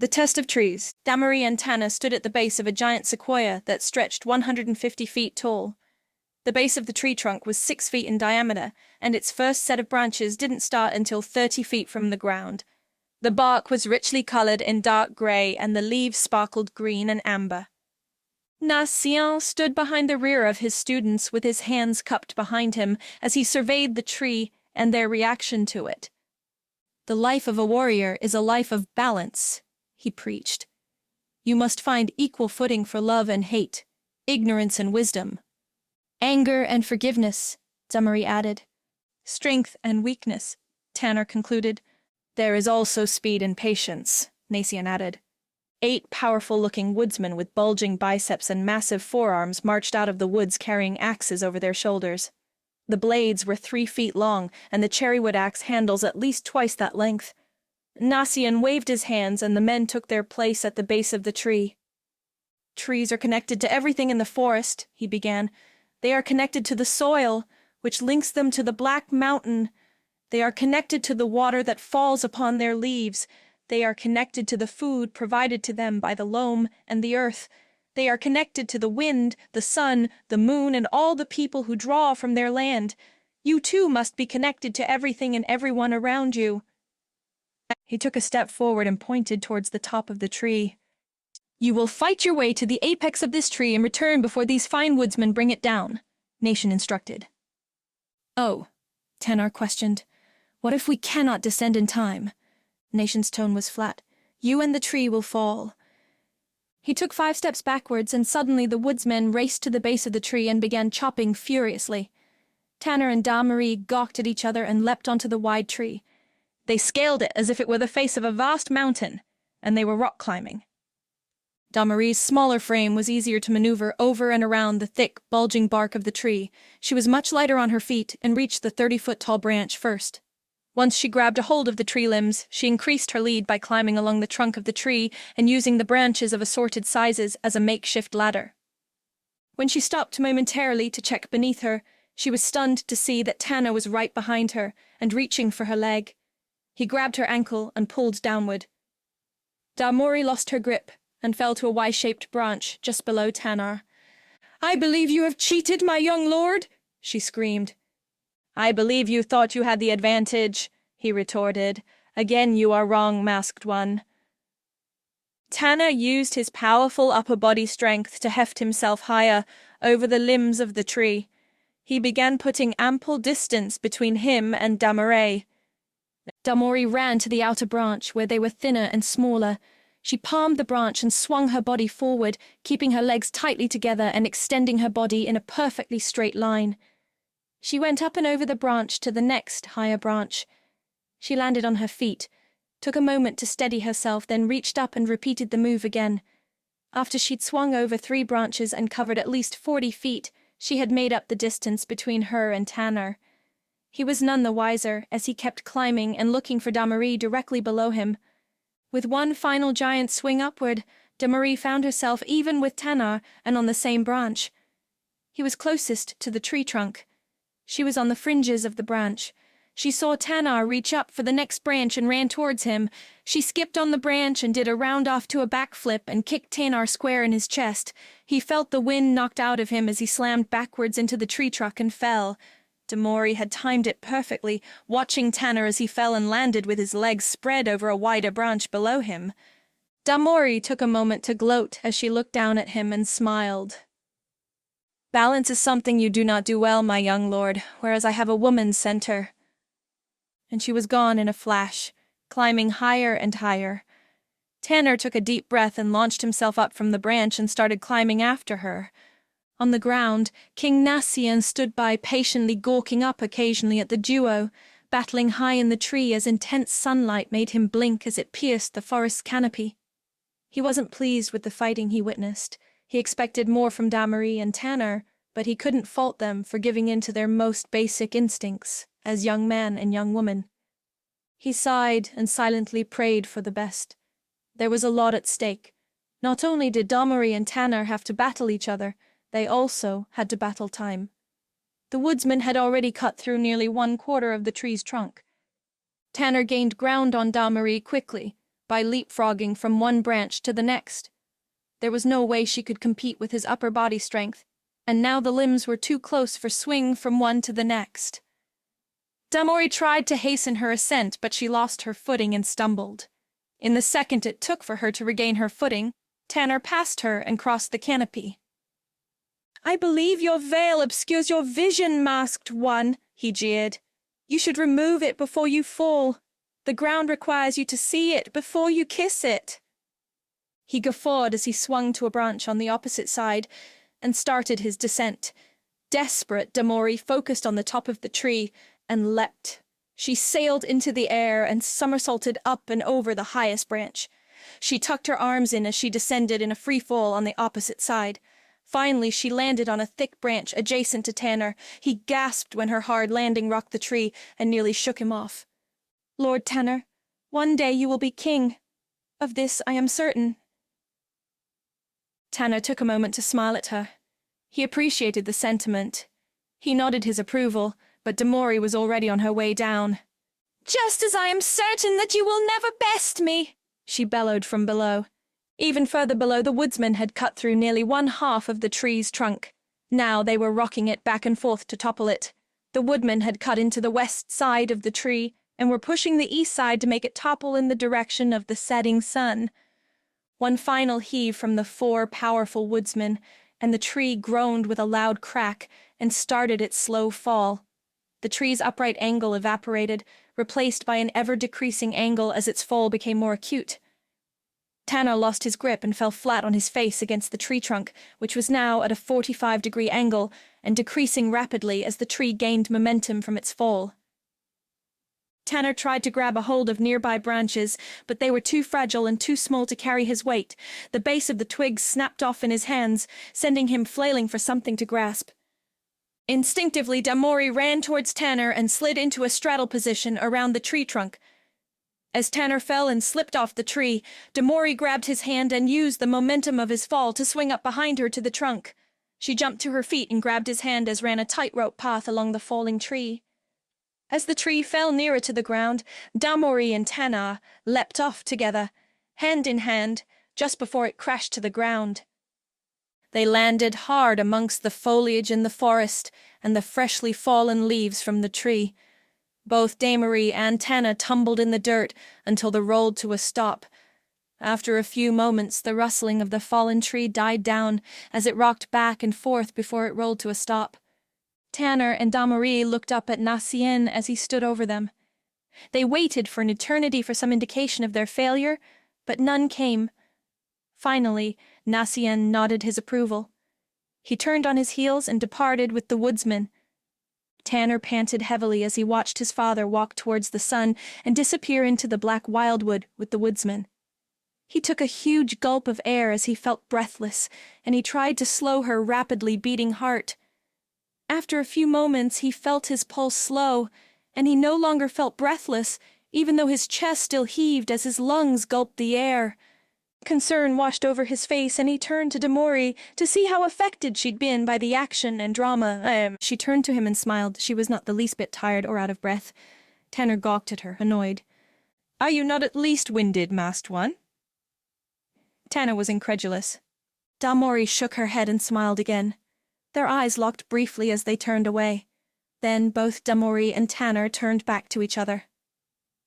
The test of trees. Damarie and Tanner stood at the base of a giant sequoia that stretched 150 feet tall. The base of the tree trunk was 6 feet in diameter, and its first set of branches didn't start until 30 feet from the ground. The bark was richly colored in dark gray, and the leaves sparkled green and amber. Nacien stood behind the rear of his students with his hands cupped behind him as he surveyed the tree and their reaction to it. "The life of a warrior is a life of balance," he preached. "You must find equal footing for love and hate, ignorance and wisdom. Anger and forgiveness," Damarie added. "Strength and weakness," Tanner concluded. "There is also speed and patience," Nacien added. 8 powerful-looking woodsmen with bulging biceps and massive forearms marched out of the woods carrying axes over their shoulders. The blades were 3 feet long, and the cherrywood axe handles at least twice that length. Nacien waved his hands, and the men took their place at the base of the tree. "Trees are connected to everything in the forest," he began. "They are connected to the soil, which links them to the Black Mountain. They are connected to the water that falls upon their leaves. They are connected to the food provided to them by the loam and the earth. They are connected to the wind, the sun, the moon, and all the people who draw from their land. You too must be connected to everything and everyone around you." He took a step forward and pointed towards the top of the tree. "You will fight your way to the apex of this tree and return before these fine woodsmen bring it down," Nacien instructed. "Oh," Tanner questioned. "What if we cannot descend in time?" Nacien's tone was flat. "You and the tree will fall." He took 5 steps backwards, and suddenly the woodsmen raced to the base of the tree and began chopping furiously. Tanner and Damarie gawked at each other and leapt onto the wide tree. They scaled it as if it were the face of a vast mountain, and they were rock climbing. Damarie's smaller frame was easier to maneuver over and around the thick, bulging bark of the tree. She was much lighter on her feet and reached the 30-foot-tall branch first. Once she grabbed a hold of the tree limbs, she increased her lead by climbing along the trunk of the tree and using the branches of assorted sizes as a makeshift ladder. When she stopped momentarily to check beneath her, she was stunned to see that Tanner was right behind her and reaching for her leg. He grabbed her ankle and pulled downward. Damarie lost her grip and fell to a Y-shaped branch just below Tanner. "I believe you have cheated, my young lord," she screamed. "I believe you thought you had the advantage," he retorted. "Again you are wrong, masked one." Tanner used his powerful upper body strength to heft himself higher over the limbs of the tree. He began putting ample distance between him and Damarie. Damarie ran to the outer branch, where they were thinner and smaller. She palmed the branch and swung her body forward, keeping her legs tightly together and extending her body in a perfectly straight line. She went up and over the branch to the next higher branch. She landed on her feet, took a moment to steady herself, then reached up and repeated the move again. After she'd swung over 3 branches and covered at least 40 feet, she had made up the distance between her and Tanner. He was none the wiser, as he kept climbing and looking for Damarie directly below him. With one final giant swing upward, Damarie found herself even with Tanner and on the same branch. He was closest to the tree trunk. She was on the fringes of the branch. She saw Tanner reach up for the next branch and ran towards him. She skipped on the branch and did a round off to a backflip and kicked Tanner square in his chest. He felt the wind knocked out of him as he slammed backwards into the tree trunk and fell. Damarie had timed it perfectly, watching Tanner as he fell and landed with his legs spread over a wider branch below him. Damarie took a moment to gloat as she looked down at him and smiled. "Balance is something you do not do well, my young lord, whereas I have a woman's center." And she was gone in a flash, climbing higher and higher. Tanner took a deep breath and launched himself up from the branch and started climbing after her. On the ground, King Nacien stood by, patiently gawking up occasionally at the duo, battling high in the tree as intense sunlight made him blink as it pierced the forest's canopy. He wasn't pleased with the fighting he witnessed. He expected more from Damarie and Tanner, but he couldn't fault them for giving in to their most basic instincts as young man and young woman. He sighed and silently prayed for the best. There was a lot at stake. Not only did Damarie and Tanner have to battle each other, they also had to battle time. The woodsman had already cut through nearly 1/4 of the tree's trunk. Tanner gained ground on Damarie quickly, by leapfrogging from one branch to the next. There was no way she could compete with his upper body strength, and now the limbs were too close for swing from one to the next. Damori tried to hasten her ascent, but she lost her footing and stumbled. In the second it took for her to regain her footing, Tanner passed her and crossed the canopy. "I believe your veil obscures your vision, masked one," he jeered. "You should remove it before you fall. The ground requires you to see it before you kiss it." He guffawed as he swung to a branch on the opposite side and started his descent. Desperate, Damori focused on the top of the tree and leapt. She sailed into the air and somersaulted up and over the highest branch. She tucked her arms in as she descended in a free fall on the opposite side. Finally, she landed on a thick branch adjacent to Tanner. He gasped when her hard landing rocked the tree and nearly shook him off. "Lord Tanner, one day you will be king. Of this I am certain." Tanner took a moment to smile at her. He appreciated the sentiment. He nodded his approval, but Damori was already on her way down. "Just as I am certain that you will never best me," she bellowed from below. Even further below, the woodsmen had cut through nearly one half of the tree's trunk. Now they were rocking it back and forth to topple it. The woodmen had cut into the west side of the tree and were pushing the east side to make it topple in the direction of the setting sun. One final heave from the 4 powerful woodsmen, and the tree groaned with a loud crack and started its slow fall. The tree's upright angle evaporated, replaced by an ever-decreasing angle as its fall became more acute. Tanner lost his grip and fell flat on his face against the tree trunk, which was now at a 45-degree angle and decreasing rapidly as the tree gained momentum from its fall. Tanner tried to grab a hold of nearby branches, but they were too fragile and too small to carry his weight. The base of the twigs snapped off in his hands, sending him flailing for something to grasp. Instinctively, Damori ran towards Tanner and slid into a straddle position around the tree trunk. As Tanner fell and slipped off the tree, Damori grabbed his hand and used the momentum of his fall to swing up behind her to the trunk. She jumped to her feet and grabbed his hand as ran a tightrope path along the falling tree. As the tree fell nearer to the ground, Damori and Tanner leapt off together, hand in hand, just before it crashed to the ground. They landed hard amongst the foliage in the forest and the freshly fallen leaves from the tree. Both Damori and Tanner tumbled in the dirt until they rolled to a stop. After a few moments, the rustling of the fallen tree died down as it rocked back and forth before it rolled to a stop. Tanner and Damori looked up at Nacien as he stood over them. They waited for an eternity for some indication of their failure, but none came. Finally, Nacien nodded his approval. He turned on his heels and departed with the woodsmen. Tanner panted heavily as he watched his father walk towards the sun and disappear into the black wildwood with the woodsman. He took a huge gulp of air as he felt breathless, and he tried to slow her rapidly beating heart. After a few moments, he felt his pulse slow, and he no longer felt breathless, even though his chest still heaved as his lungs gulped the air. Concern washed over his face, and he turned to Damori to see how affected she'd been by the action and drama. She turned to him and smiled. She was not the least bit tired or out of breath. Tanner gawked at her, annoyed. "Are you not at least winded, masked one?" Tanner was incredulous. Damori shook her head and smiled again. Their eyes locked briefly as they turned away. Then both Damori and Tanner turned back to each other.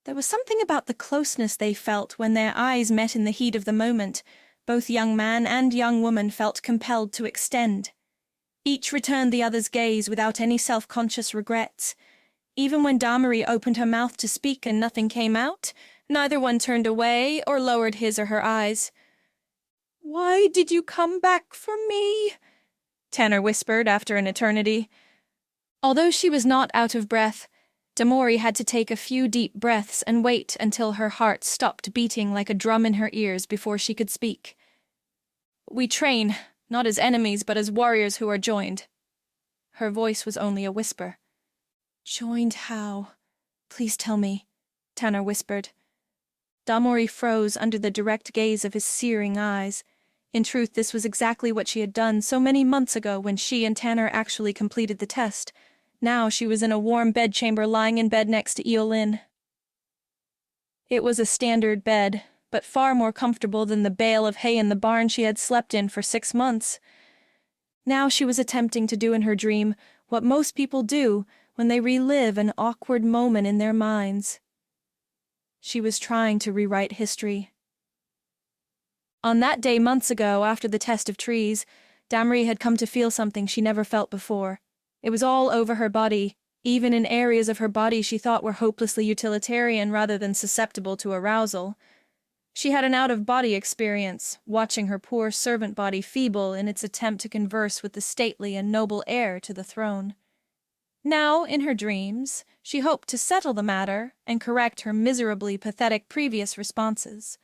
There was something about the closeness they felt when their eyes met in the heat of the moment. Both young man and young woman felt compelled to extend. Each returned the other's gaze without any self-conscious regrets. Even when Damori opened her mouth to speak and nothing came out, neither one turned away or lowered his or her eyes. "Why did you come back for me?" Tanner whispered after an eternity. Although she was not out of breath, Damori had to take a few deep breaths and wait until her heart stopped beating like a drum in her ears before she could speak. "We train, not as enemies but as warriors who are joined." Her voice was only a whisper. "Joined how? Please tell me," Tanner whispered. Damori froze under the direct gaze of his searing eyes. In truth, this was exactly what she had done so many months ago when she and Tanner actually completed the test. Now she was in a warm bedchamber lying in bed next to Eolin. It was a standard bed, but far more comfortable than the bale of hay in the barn she had slept in for 6 months. Now she was attempting to do in her dream what most people do when they relive an awkward moment in their minds. She was trying to rewrite history. On that day months ago, after the test of trees, Damery had come to feel something she never felt before. It was all over her body, even in areas of her body she thought were hopelessly utilitarian rather than susceptible to arousal. She had an out-of-body experience, watching her poor servant body feeble in its attempt to converse with the stately and noble heir to the throne. Now, in her dreams, she hoped to settle the matter and correct her miserably pathetic previous responses.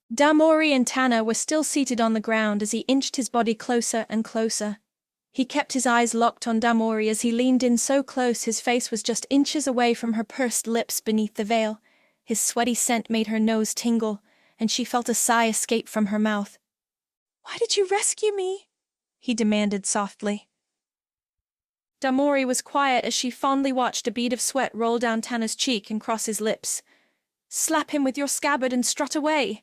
Damory and Tana were still seated on the ground as he inched his body closer and closer. He kept his eyes locked on Damory as he leaned in so close his face was just inches away from her pursed lips beneath the veil. His sweaty scent made her nose tingle, and she felt a sigh escape from her mouth. "Why did you rescue me?" he demanded softly. Damory was quiet as she fondly watched a bead of sweat roll down Tana's cheek and cross his lips. "Slap him with your scabbard and strut away!"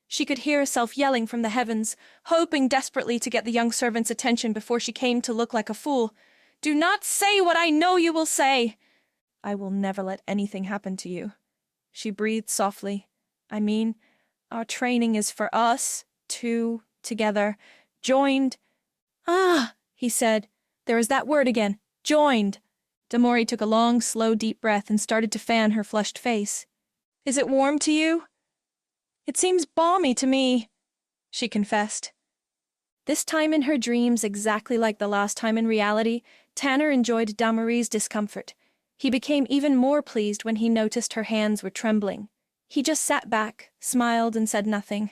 She could hear herself yelling from the heavens, hoping desperately to get the young servant's attention before she came to look like a fool. "Do not say what I know you will say!" "I will never let anything happen to you," she breathed softly. "I mean, our training is for us, two, together, joined." "Ah," he said. "There is that word again. Joined." Damory took a long, slow, deep breath and started to fan her flushed face. "Is it warm to you?" "It seems balmy to me," she confessed. This time in her dreams, exactly like the last time in reality, Tanner enjoyed Damory's discomfort. He became even more pleased when he noticed her hands were trembling. He just sat back, smiled, and said nothing.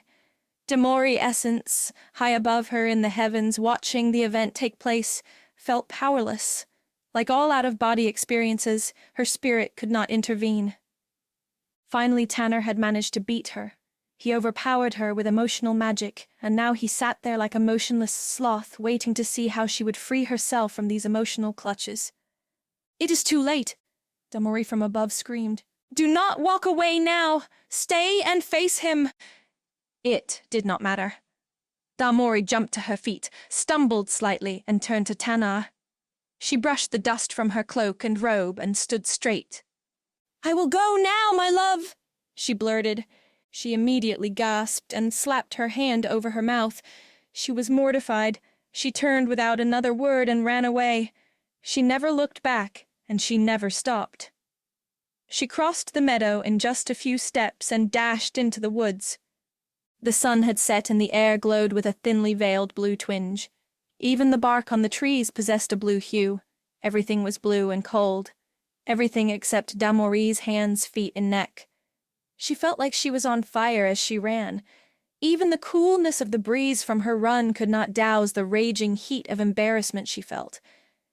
Damory Essence, high above her in the heavens, watching the event take place, felt powerless. Like all out-of-body experiences, her spirit could not intervene. Finally, Tanner had managed to beat her. He overpowered her with emotional magic, and now he sat there like a motionless sloth, waiting to see how she would free herself from these emotional clutches. "It is too late," Damory from above screamed. "Do not walk away now! Stay and face him!" It did not matter. Damory jumped to her feet, stumbled slightly, and turned to Tana. She brushed the dust from her cloak and robe and stood straight. "I will go now, my love," she blurted. She immediately gasped and slapped her hand over her mouth. She was mortified. She turned without another word and ran away. She never looked back, and she never stopped. She crossed the meadow in just a few steps and dashed into the woods. The sun had set and the air glowed with a thinly veiled blue twinge. Even the bark on the trees possessed a blue hue. Everything was blue and cold. Everything except Damory's hands, feet, and neck. She felt like she was on fire as she ran. Even the coolness of the breeze from her run could not douse the raging heat of embarrassment she felt.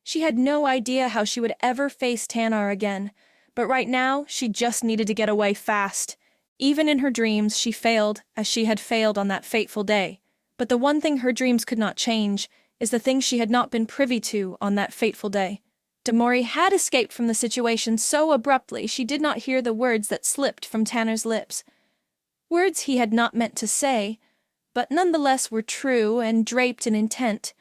She had no idea how she would ever face Tanner again, but right now she just needed to get away fast. Even in her dreams she failed, as she had failed on that fateful day. But the one thing her dreams could not change is the thing she had not been privy to on that fateful day. Damory had escaped from the situation so abruptly she did not hear the words that slipped from Tanner's lips. Words he had not meant to say, but nonetheless were true and draped in intent.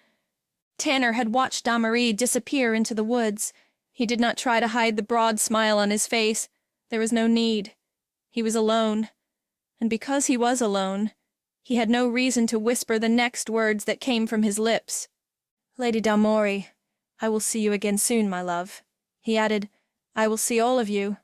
Tanner had watched Damory disappear into the woods. He did not try to hide the broad smile on his face. There was no need. He was alone. And because he was alone, he had no reason to whisper the next words that came from his lips. "Lady Damory, I will see you again soon, my love." He added, "I will see all of you,